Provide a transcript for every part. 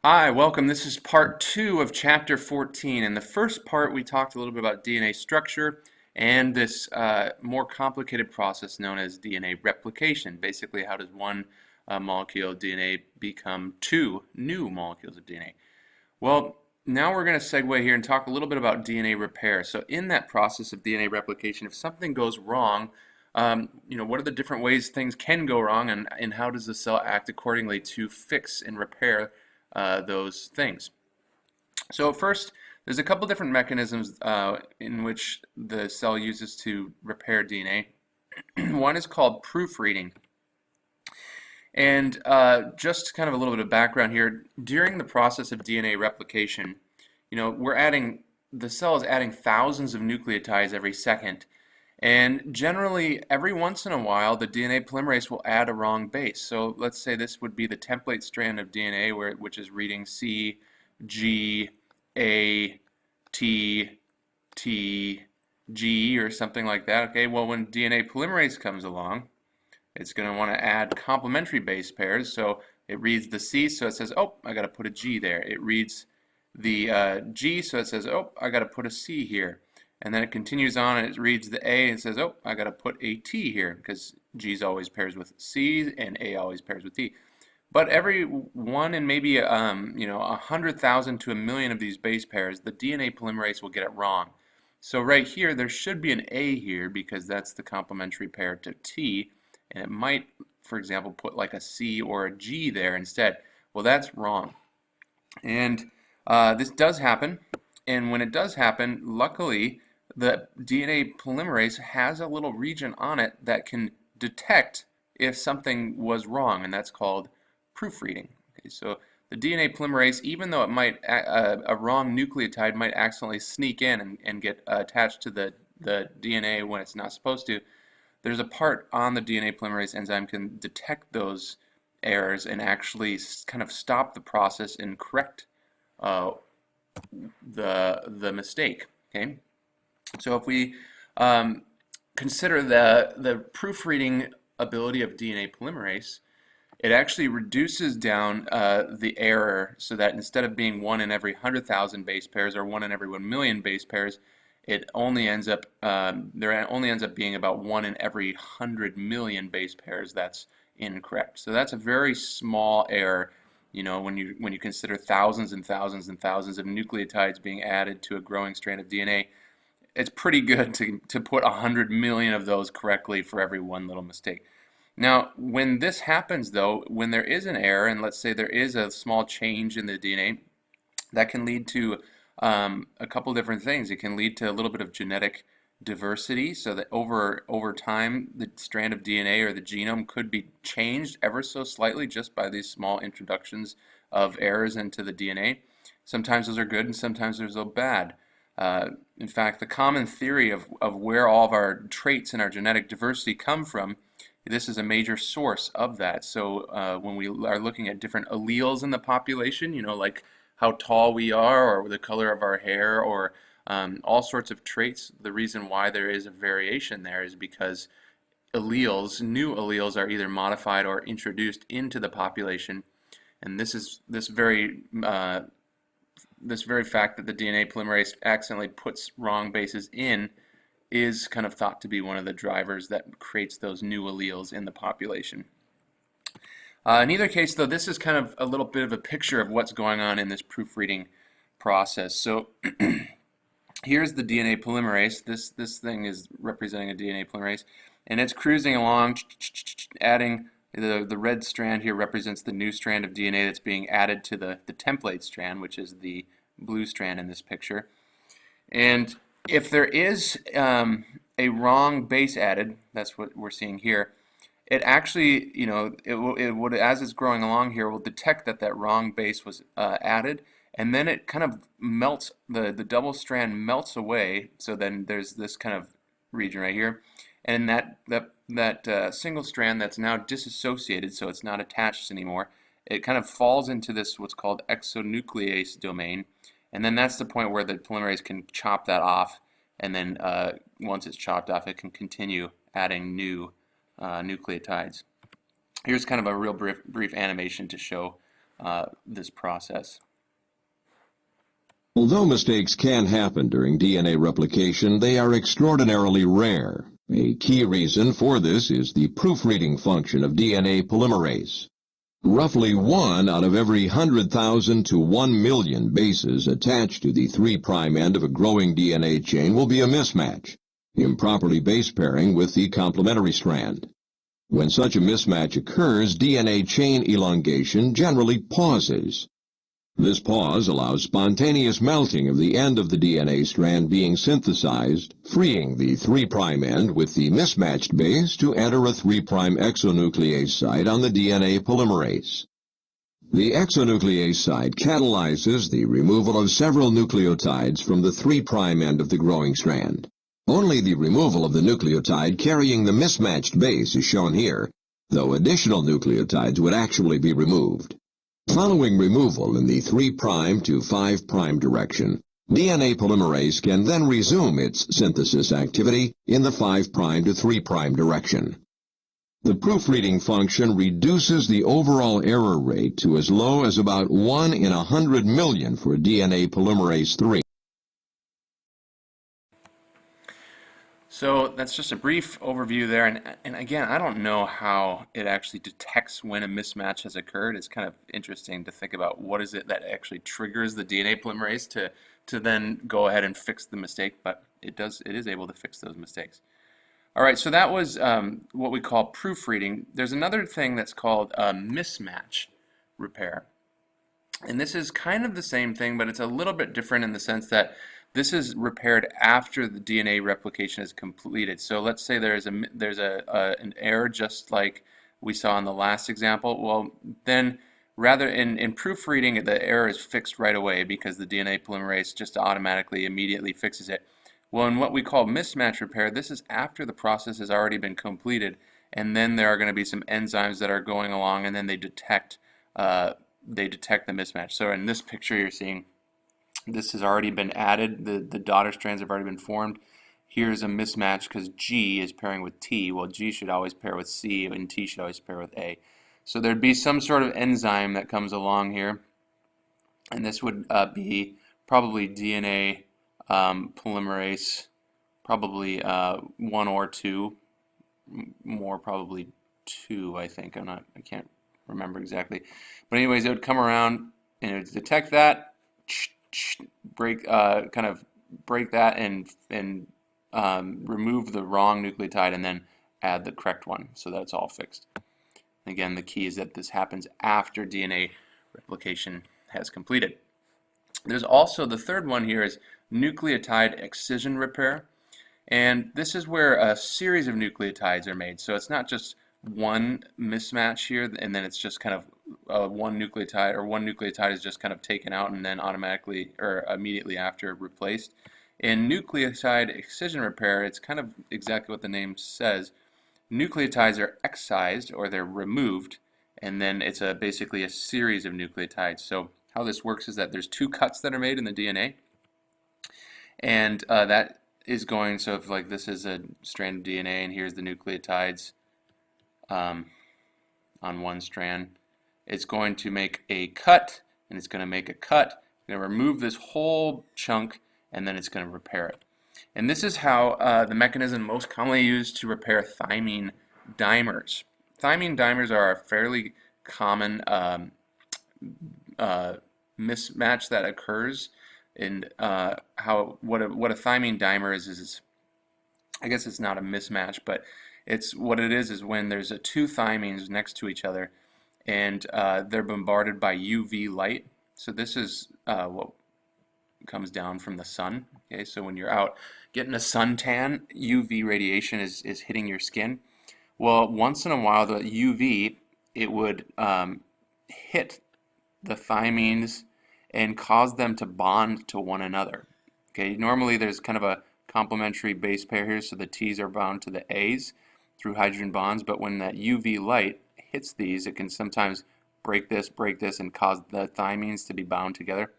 Hi, welcome. This is part 2 of chapter 14. In the first part, we talked a little bit about DNA structure and this more complicated process known as DNA replication. Basically, how does one molecule of DNA become two new molecules of DNA? Well, now we're going to segue here and talk a little bit about DNA repair. So in that process of DNA replication, if something goes wrong, what are the different ways things can go wrong, and how does the cell act accordingly to fix and repair those things? So first, there's a couple different mechanisms in which the cell uses to repair DNA. One is called proofreading. And just kind of a little bit of background here, during the process of DNA replication, the cell is adding thousands of nucleotides every second. And generally, every once in a while, the DNA polymerase will add a wrong base. So let's say this would be the template strand of DNA, which is reading C, G, A, T, T, G, or something like that. Okay, well, when DNA polymerase comes along, it's going to want to add complementary base pairs. So it reads the C, so it says, oh, I got to put a G there. It reads the G, so it says, oh, I got to put a C here. And then it continues on and it reads the A and says, oh, I got to put a T here because G's always pairs with C and A always pairs with T. But every one in maybe 100,000 to a million of these base pairs, the DNA polymerase will get it wrong. So right here, there should be an A here because that's the complementary pair to T, and it might, for example, put like a C or a G there instead. Well, that's wrong. And this does happen, and when it does happen, luckily, the DNA polymerase has a little region on it that can detect if something was wrong, and that's called proofreading. Okay, so the DNA polymerase, even though it might a wrong nucleotide might accidentally sneak in and get attached to the DNA when it's not supposed to, there's a part on the DNA polymerase enzyme can detect those errors and actually kind of stop the process and correct uh, the mistake. Okay, so if we consider the proofreading ability of DNA polymerase, it actually reduces down the error so that instead of being 1 in every 100,000 base pairs or 1 in every 1,000,000 base pairs, it only ends up there only ends up being about 1 in every 100,000,000 base pairs that's incorrect. So that's a very small error. When you consider thousands and thousands and thousands of nucleotides being added to a growing strand of DNA, it's pretty good to put 100,000,000 of those correctly for every one little mistake. Now, when this happens, though, when there is an error, and let's say there is a small change in the DNA, that can lead to a couple different things. It can lead to a little bit of genetic diversity, so that over time, the strand of DNA or the genome could be changed ever so slightly just by these small introductions of errors into the DNA. Sometimes those are good, and sometimes those are bad. In fact, the common theory of where all of our traits and our genetic diversity come from, this is a major source of that. So when we are looking at different alleles in the population, like how tall we are or the color of our hair or all sorts of traits, the reason why there is a variation there is because new alleles are either modified or introduced into the population. And this very fact that the DNA polymerase accidentally puts wrong bases in is kind of thought to be one of the drivers that creates those new alleles in the population. In either case, though, this is kind of a little bit of a picture of what's going on in this proofreading process. So here's the DNA polymerase. This thing is representing a DNA polymerase, and it's cruising along, adding the red strand here represents the new strand of DNA that's being added to the template strand, which is the blue strand in this picture. And if there is a wrong base added, that's what we're seeing here, it actually, it would, as it's growing along here, will detect that wrong base was added, and then it kind of melts, the double strand melts away, so then there's this kind of region right here, and that single strand that's now disassociated, so it's not attached anymore, it kind of falls into this what's called exonuclease domain, and then that's the point where the polymerase can chop that off, and then once it's chopped off, it can continue adding new nucleotides. Here's kind of a real brief animation to show this process. Although mistakes can happen during DNA replication, they are extraordinarily rare. A key reason for this is the proofreading function of DNA polymerase. Roughly 1 out of every 100,000 to 1 million bases attached to the 3' end of a growing DNA chain will be a mismatch, improperly base pairing with the complementary strand. When such a mismatch occurs, DNA chain elongation generally pauses. This pause allows spontaneous melting of the end of the DNA strand being synthesized, freeing the 3' end with the mismatched base to enter a 3' exonuclease site on the DNA polymerase. The exonuclease site catalyzes the removal of several nucleotides from the 3' end of the growing strand. Only the removal of the nucleotide carrying the mismatched base is shown here, though additional nucleotides would actually be removed. Following removal in the 3' to 5' direction, DNA polymerase can then resume its synthesis activity in the 5' to 3' direction. The proofreading function reduces the overall error rate to as low as about 1 in 100 million for DNA polymerase III. So that's just a brief overview there, and again, I don't know how it actually detects when a mismatch has occurred. It's kind of interesting to think about what is it that actually triggers the DNA polymerase to then go ahead and fix the mistake, but it is able to fix those mistakes. All right, so that was what we call proofreading. There's another thing that's called mismatch repair. And this is kind of the same thing, but it's a little bit different in the sense that this is repaired after the DNA replication is completed. So let's say there's an error just like we saw in the last example. Well, then rather in proofreading, the error is fixed right away because the DNA polymerase just automatically immediately fixes it. Well, in what we call mismatch repair, this is after the process has already been completed, and then there are going to be some enzymes that are going along, and then they detect the mismatch. So in this picture you're seeing this has already been added, the daughter strands have already been formed. Here's a mismatch because G is pairing with T. Well, G should always pair with C and T should always pair with A. So there'd be some sort of enzyme that comes along here, and this would be probably DNA polymerase, probably 1 or 2, more probably 2, I think. I can't remember exactly. But anyways, it would come around and it would detect that, break that and remove the wrong nucleotide and then add the correct one. So that's all fixed. Again, the key is that this happens after DNA replication has completed. There's also the third one here is nucleotide excision repair. And this is where a series of nucleotides are made. So it's not just one mismatch here, and then it's just kind of one nucleotide is just kind of taken out and then automatically or immediately after replaced. In nucleotide excision repair, it's kind of exactly what the name says. Nucleotides are excised, or they're removed, and then it's basically a series of nucleotides. So how this works is that there's 2 cuts that are made in the DNA, and that is going, so if like this is a strand of DNA and here's the nucleotides on one strand, it's going to make a cut, and it's going to make a cut, going to remove this whole chunk, and then it's going to repair it. And this is how the mechanism most commonly used to repair thymine dimers. Thymine dimers are a fairly common mismatch that occurs. And what a thymine dimer is I guess it's not a mismatch, but what it is when there's 2 thymines next to each other, and they're bombarded by UV light. So this is what comes down from the sun. Okay, so when you're out getting a suntan, UV radiation is hitting your skin. Well, once in a while, the UV, it would hit the thymines and cause them to bond to one another. Okay, normally there's kind of a complementary base pair here, so the T's are bound to the A's through hydrogen bonds, but when that UV light hits these, it can sometimes break this, and cause the thymines to be bound together.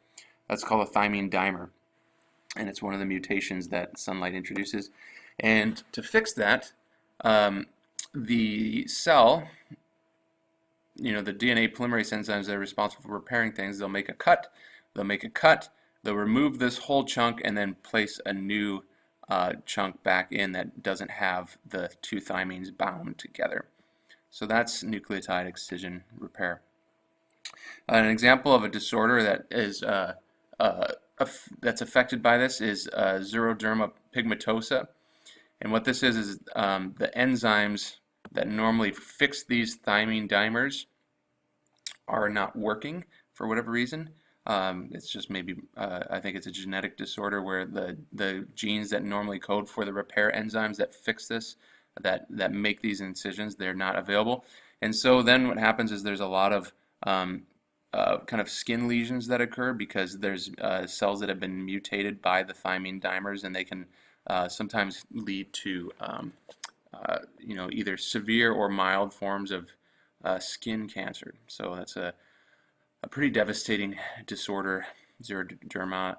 That's called a thymine dimer, and it's one of the mutations that sunlight introduces. And to fix that, the cell the DNA polymerase enzymes that are responsible for repairing things, they'll make a cut, they'll remove this whole chunk, and then place a new chunk back in that doesn't have the two thymines bound together. So that's nucleotide excision repair. An example of a disorder that is that's affected by this is xeroderma pigmentosa. And what this is the enzymes that normally fix these thymine dimers are not working for whatever reason. It's just maybe, I think it's a genetic disorder where the genes that normally code for the repair enzymes that fix this, that make these incisions, they're not available. And so then what happens is there's a lot of kind of skin lesions that occur because there's cells that have been mutated by the thymine dimers, and they can sometimes lead to either severe or mild forms of skin cancer. So that's a pretty devastating disorder, xeroderma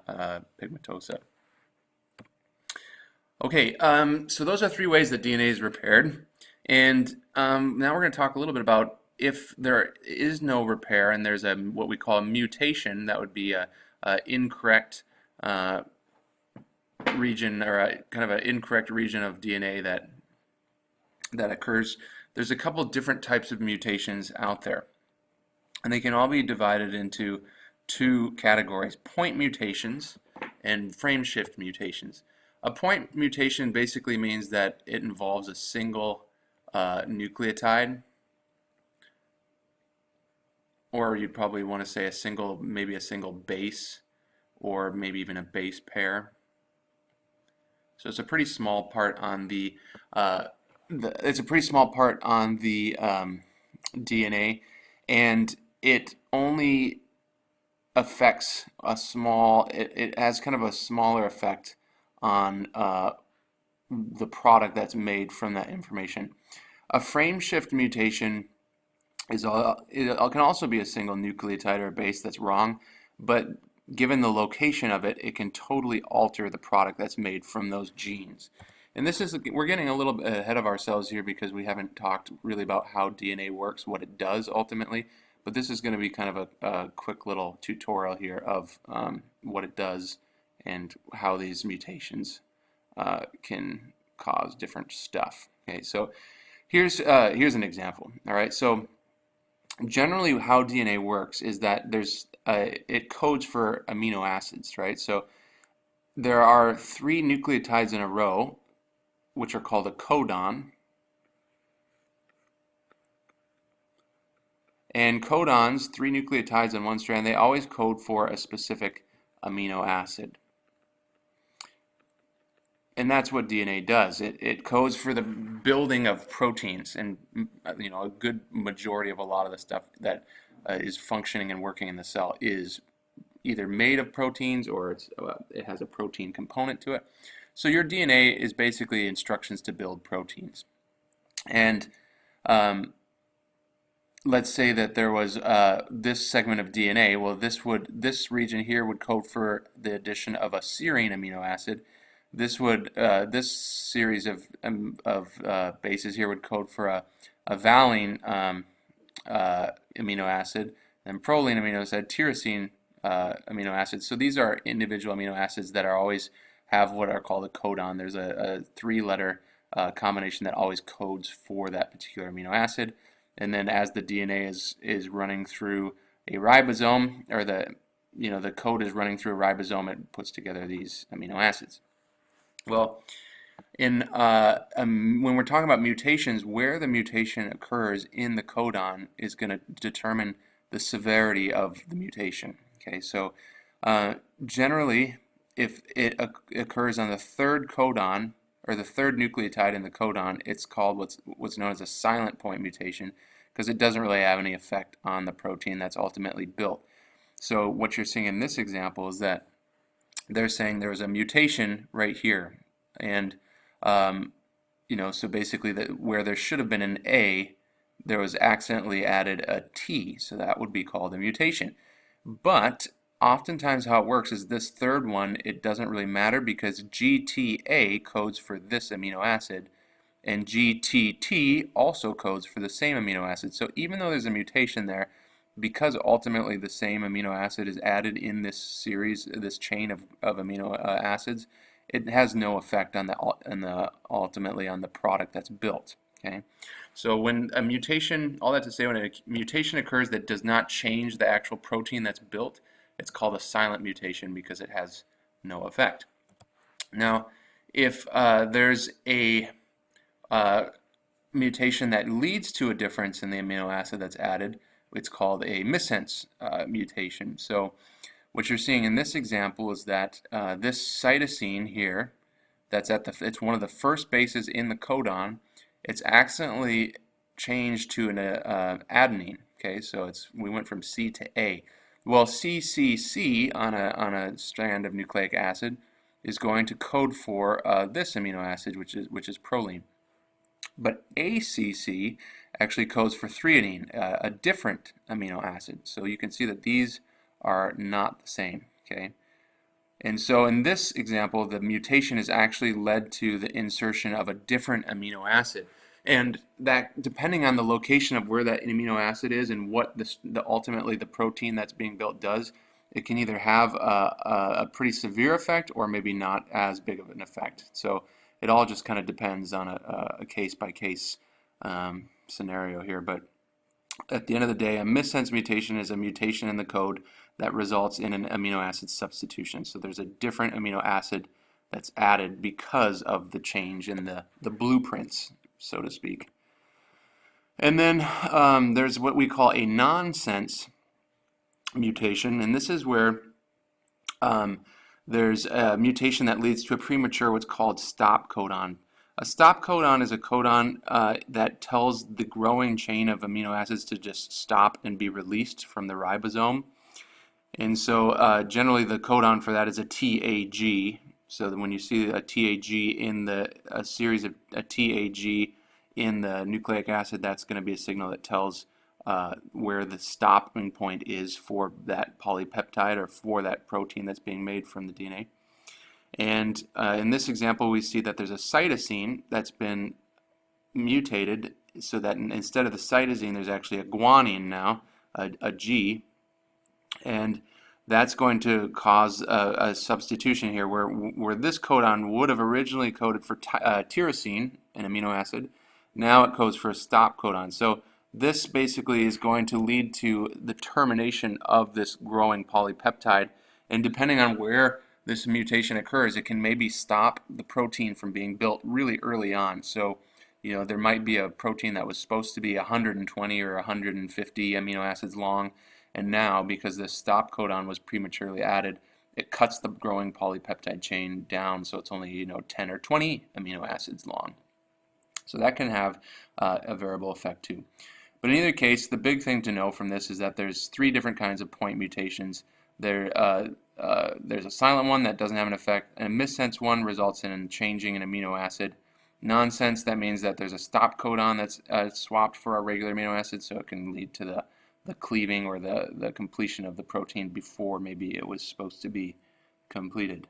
pigmentosa. Okay, so those are 3 ways that DNA is repaired. And now we're going to talk a little bit about if there is no repair and there's what we call a mutation. That would be a incorrect region, or a kind of an incorrect region of DNA that occurs. There's a couple different types of mutations out there, and they can all be divided into 2 categories: point mutations and frame shift mutations. A point mutation basically means that it involves a single nucleotide, or you'd probably want to say maybe a single base, or maybe even a base pair. So it's a pretty small part on the DNA, and it only affects a small. It has kind of a smaller effect on the product that's made from that information. A frame shift mutation it can also be a single nucleotide or a base that's wrong, but given the location of it, it can totally alter the product that's made from those genes. And we're getting a little bit ahead of ourselves here because we haven't talked really about how DNA works, what it does ultimately, but this is going to be kind of a quick little tutorial here of what it does and how these mutations can cause different stuff. Okay, so here's an example. All right, so generally how DNA works is that it codes for amino acids, right? So there are 3 nucleotides in a row, which are called a codon. And codons, 3 nucleotides on one strand, they always code for a specific amino acid. And that's what DNA does. It codes for the building of proteins, and a good majority of a lot of the stuff that is functioning and working in the cell is either made of proteins or it has a protein component to it. So your DNA is basically instructions to build proteins. And let's say that there was this segment of DNA. Well, this region here would code for the addition of a serine amino acid. This series of bases here would code for a valine amino acid, and proline amino acid, tyrosine amino acids. So these are individual amino acids that always have what are called a codon. There's a 3-letter combination that always codes for that particular amino acid. And then as the DNA is running through a ribosome, or the code is running through a ribosome, it puts together these amino acids. Well, when we're talking about mutations, where the mutation occurs in the codon is going to determine the severity of the mutation. Okay, so generally, if it occurs on the 3rd codon, or the 3rd nucleotide in the codon, it's called what's known as a silent point mutation, because it doesn't really have any effect on the protein that's ultimately built. So what you're seeing in this example is that they're saying there was a mutation right here, and so basically where there should have been an A, there was accidentally added a T, so that would be called a mutation. But oftentimes how it works is this 3rd one, it doesn't really matter because GTA codes for this amino acid, and GTT also codes for the same amino acid. So even though there's a mutation there, because ultimately the same amino acid is added in this series, this chain of amino acids, it has no effect on the ultimately on the product that's built. Okay, so when a mutation, all that to say, when a mutation occurs that does not change the actual protein that's built, it's called a silent mutation because it has no effect. Now, if there's a mutation that leads to a difference in the amino acid that's added, it's called a missense mutation. So what you're seeing in this example is that this cytosine here, it's one of the first bases in the codon, it's accidentally changed to an adenine. Okay, so we went from C to A. Well, CCC on a strand of nucleic acid is going to code for this amino acid, which is proline. But ACC actually codes for threonine, a different amino acid. So you can see that these are not the same. Okay, and so in this example, the mutation has actually led to the insertion of a different amino acid. And that, depending on the location of where that amino acid is and what ultimately the protein that's being built does, it can either have a pretty severe effect or maybe not as big of an effect. So it all just kind of depends on a case-by-case scenario here. But at the end of the day, a missense mutation is a mutation in the code that results in an amino acid substitution. So there's a different amino acid that's added because of the change in the blueprints, so to speak. And then there's what we call a nonsense mutation, and this is where there's a mutation that leads to a premature what's called stop codon. A stop codon is a codon that tells the growing chain of amino acids to just stop and be released from the ribosome. And so generally the codon for that is a TAG. So that when you see a TAG in a series of a TAG in the nucleic acid, that's going to be a signal that tells where the stopping point is for that polypeptide or for that protein that's being made from the DNA. And in this example, we see that there's a cytosine that's been mutated so that instead of the cytosine, there's actually a guanine now, a G, and that's going to cause a substitution here where this codon would have originally coded for tyrosine, an amino acid. Now it codes for a stop codon. So this basically is going to lead to the termination of this growing polypeptide, and depending on where this mutation occurs, it can maybe stop the protein from being built really early on. So, you know, there might be a protein that was supposed to be 120 or 150 amino acids long, and now, because this stop codon was prematurely added, it cuts the growing polypeptide chain down so it's only, 10 or 20 amino acids long. So that can have a variable effect too. But in either case, the big thing to know from this is that there's 3 different kinds of point mutations. There's a silent one that doesn't have an effect, and a missense one results in changing an amino acid. Nonsense, that means that there's a stop codon that's swapped for a regular amino acid, so it can lead to the cleaving or the completion of the protein before maybe it was supposed to be completed.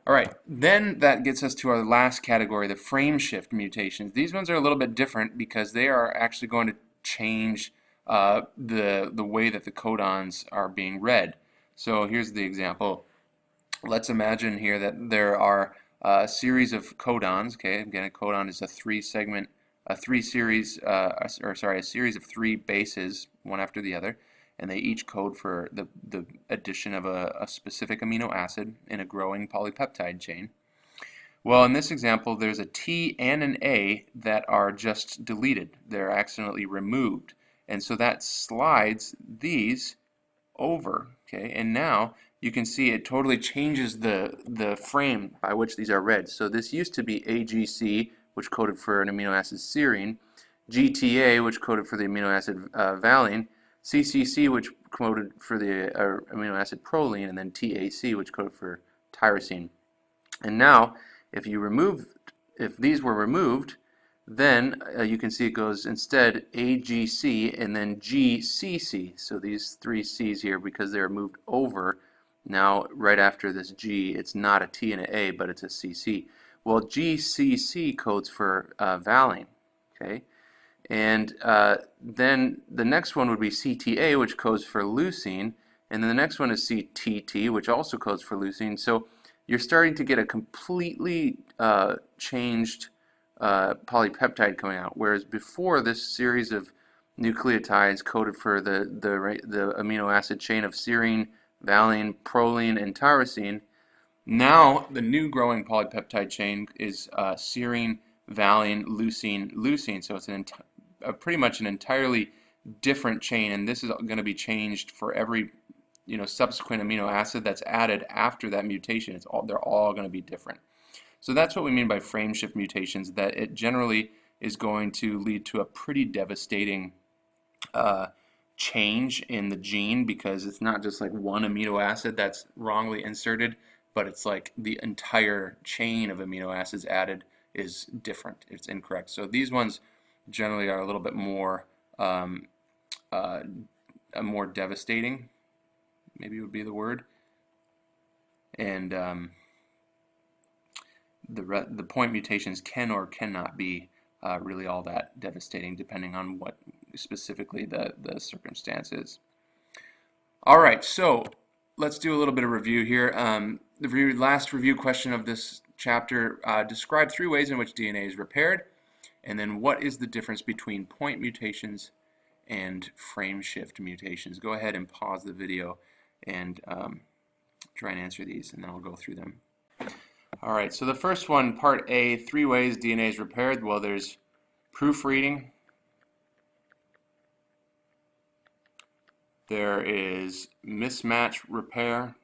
All right, then that gets us to our last category, the frame shift mutations. These ones are a little bit different because they are actually going to change the way that the codons are being read. So here's the example. Let's imagine here that there are a series of codons. Okay, again, a codon is a series of 3 bases, one after the other, and they each code for the addition of a specific amino acid in a growing polypeptide chain. Well, in this example, there's a T and an A that are just deleted. They're accidentally removed. And so that slides these over, okay? And now you can see it totally changes the frame by which these are read. So this used to be AGC, which coded for an amino acid serine, GTA, which coded for the amino acid valine, CCC, which coded for the amino acid proline, and then TAC, which coded for tyrosine. And now, if these were removed, then you can see it goes instead AGC and then GCC. So these 3 C's here, because they're moved over, now right after this G, it's not a T and an A, but it's a CC. Well, GCC codes for valine, okay? And then the next one would be CTA, which codes for leucine, and then the next one is CTT, which also codes for leucine. So you're starting to get a completely changed polypeptide coming out, whereas before this series of nucleotides coded for the amino acid chain of serine, valine, proline, and tyrosine. Now the new growing polypeptide chain is serine, valine, leucine, leucine. So it's pretty much an entirely different chain, and this is going to be changed for every subsequent amino acid that's added after that mutation. They're all going to be different. So that's what we mean by frame shift mutations, that it generally is going to lead to a pretty devastating change in the gene, because it's not just like one amino acid that's wrongly inserted, but it's like the entire chain of amino acids added is different. It's incorrect. So these ones generally are a little bit more more devastating, maybe would be the word. And the point mutations can or cannot be really all that devastating, depending on what specifically the circumstance is. All right, so let's do a little bit of review here. The last review question of this chapter, describe 3 ways in which DNA is repaired, and then what is the difference between point mutations and frame shift mutations. Go ahead and pause the video and try and answer these, and then I'll go through them. All right, so the first one, part A, 3 ways DNA is repaired. Well, there's proofreading, there is mismatch repair,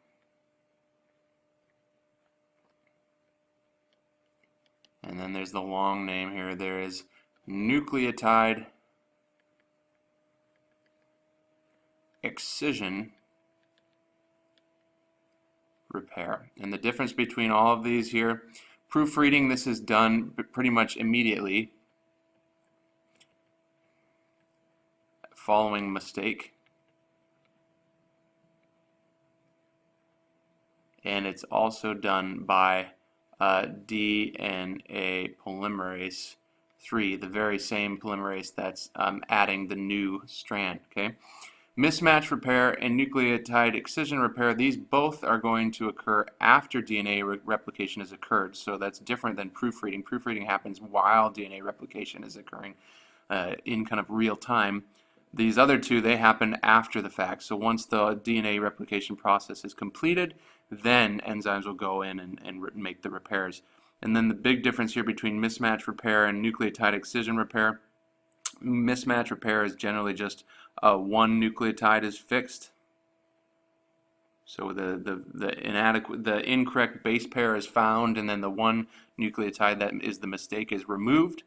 and then there's the long name here. There is nucleotide excision repair. And the difference between all of these here, proofreading, this is done pretty much immediately following mistake. And it's also done by DNA polymerase 3, the very same polymerase that's adding the new strand. Okay, mismatch repair and nucleotide excision repair, these both are going to occur after DNA replication has occurred, so that's different than proofreading. Proofreading happens while DNA replication is occurring in kind of real time. These other two, they happen after the fact. So once the DNA replication process is completed, then enzymes will go in and make the repairs. And then the big difference here between mismatch repair and nucleotide excision repair, mismatch repair is generally just one nucleotide is fixed. So the incorrect base pair is found, and then the one nucleotide that is the mistake is removed.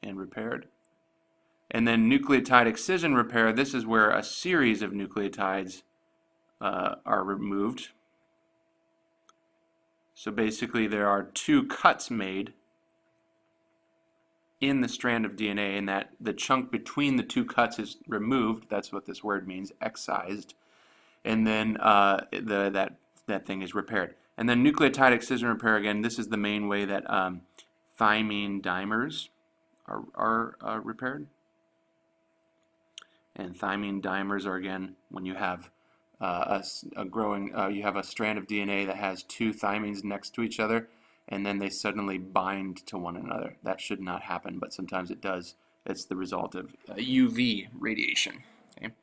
And repaired. And then nucleotide excision repair, this is where a series of nucleotides are removed. So basically there are 2 cuts made in the strand of DNA, and that the chunk between the 2 cuts is removed. That's what this word means, excised. And then that thing is repaired. And then nucleotide excision repair, again, this is the main way that thymine dimers are repaired. And thymine dimers are, again, when you have you have a strand of DNA that has 2 thymines next to each other, and then they suddenly bind to one another. That should not happen, but sometimes it does. It's the result of UV radiation. Okay?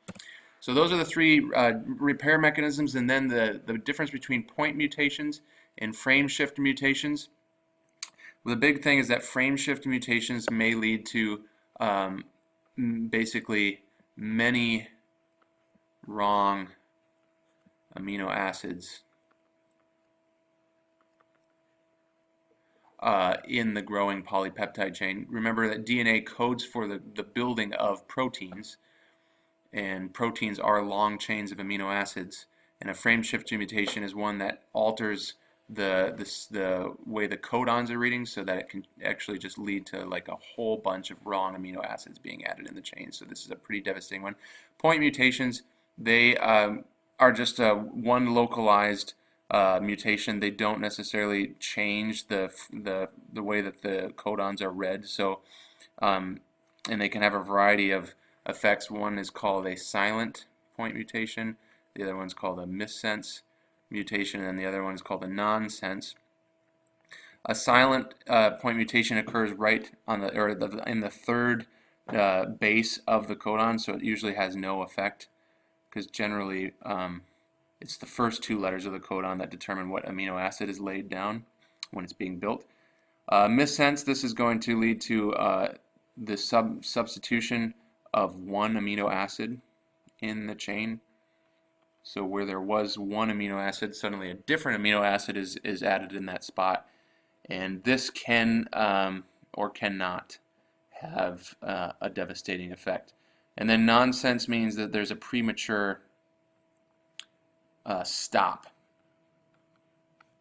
So those are the 3 repair mechanisms, and then the difference between point mutations and frame shift mutations. The big thing is that frame shift mutations may lead to basically many wrong amino acids in the growing polypeptide chain. Remember that DNA codes for the building of proteins, and proteins are long chains of amino acids, and a frame shift mutation is one that alters the way the codons are reading, so that it can actually just lead to like a whole bunch of wrong amino acids being added in the chain. So this is a pretty devastating one. Point mutations, they are are just one localized mutation. They don't necessarily change the way that the codons are read. So, and they can have a variety of effects. One is called a silent point mutation. The other one's called a missense mutation, and the other one is called a nonsense. A silent point mutation occurs right on in the third base of the codon, so it usually has no effect because generally it's the first two letters of the codon that determine what amino acid is laid down when it's being built. Missense, this is going to lead to the substitution of one amino acid in the chain. So where there was one amino acid, suddenly a different amino acid is added in that spot. And this can or cannot have a devastating effect. And then nonsense means that there's a premature stop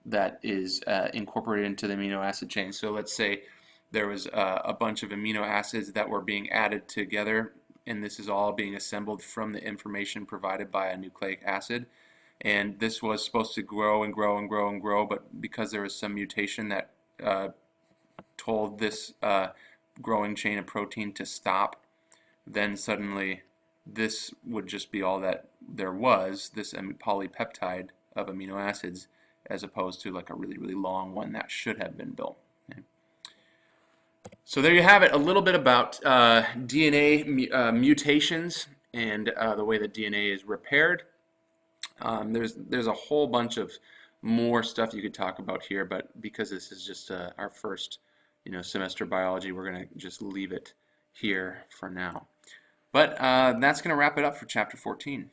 that is incorporated into the amino acid chain. So let's say there was a bunch of amino acids that were being added together, and this is all being assembled from the information provided by a nucleic acid. And this was supposed to grow and grow and grow and grow, but because there was some mutation that told this growing chain of protein to stop, then suddenly this would just be all that there was, this polypeptide of amino acids, as opposed to like a really, really long one that should have been built. Okay. So there you have it, a little bit about DNA mutations and the way that DNA is repaired. There's a whole bunch of more stuff you could talk about here, but because this is just our first semester biology, we're going to just leave it here for now. But that's going to wrap it up for chapter 14.